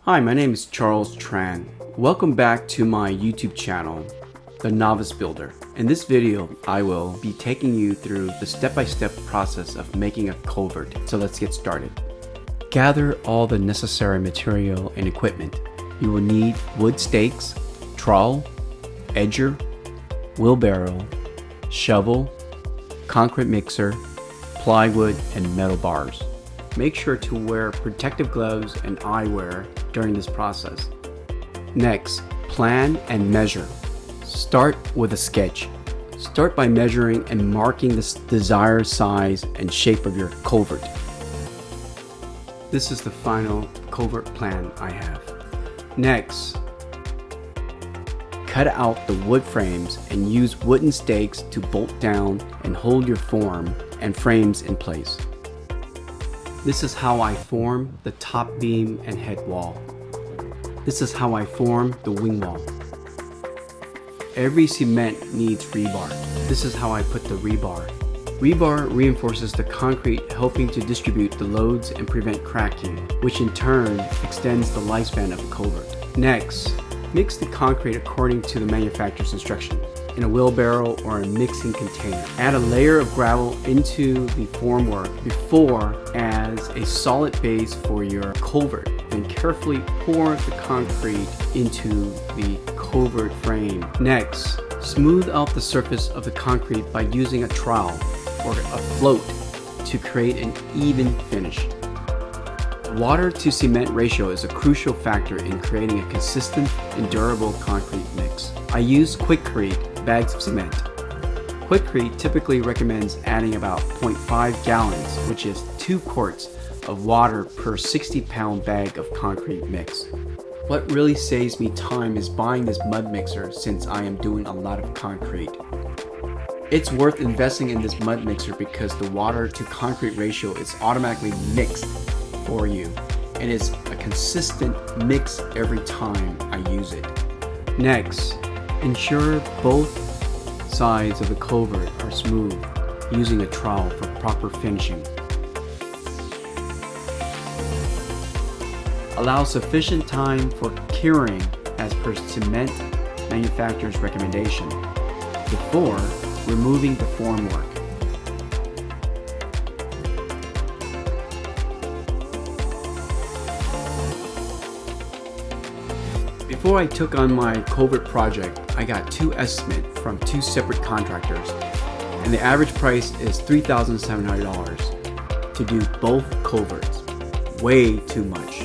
Hi, my name is Charles Tran. Welcome back to my YouTube channel, The Novice Builder. In this video, I will be taking you through the step-by-step process of making a culvert. So let's get started. Gather all the necessary material and equipment. You will need wood stakes, trowel, edger, wheelbarrow, shovel, concrete mixer, plywood, and metal bars. Make sure to wear protective gloves and eyewear during this process. Next, plan and measure. Start with a sketch. Start by measuring and marking the desired size and shape of your culvert. This is the final culvert plan I have. Next, cut out the wood frames and use wooden stakes to bolt down and hold your form and frames in place. This is how I form the top beam and head wall. This is how I form the wing wall. Every cement needs rebar. This is how I put the rebar. Rebar reinforces the concrete, helping to distribute the loads and prevent cracking, which in turn extends the lifespan of a culvert. Next, mix the concrete according to the manufacturer's instruction in a wheelbarrow or a mixing container. Add a layer of gravel into the formwork before as a solid base for your culvert. Then carefully pour the concrete into the culvert frame. Next, smooth out the surface of the concrete by using a trowel or a float to create an even finish. Water to cement ratio is a crucial factor in creating a consistent and durable concrete mix. I use Quikrete bags of cement. Quikrete typically recommends adding about 0.5 gallons, which is 2 quarts of water per 60-pound bag of concrete mix. What really saves me time is buying this mud mixer since I am doing a lot of concrete. It's worth investing in this mud mixer because the water to concrete ratio is automatically mixed for you and it's a consistent mix every time I use it. Next, ensure both sides of the culvert are smooth using a trowel for proper finishing. Allow sufficient time for curing as per cement manufacturer's recommendation before removing the formwork. Before I took on my culvert project, I got 2 estimates from 2 separate contractors, and the average price is $3,700 to do both culverts. Way too much.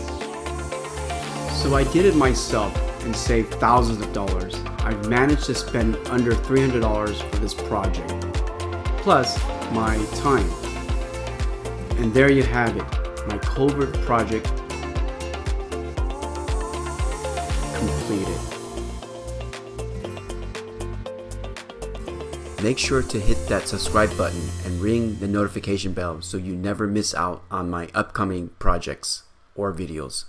So I did it myself and saved thousands of dollars. I've managed to spend under $300 for this project, plus my time. And there you have it, my culvert project completed. Make sure to hit that subscribe button and ring the notification bell so you never miss out on my upcoming projects or videos.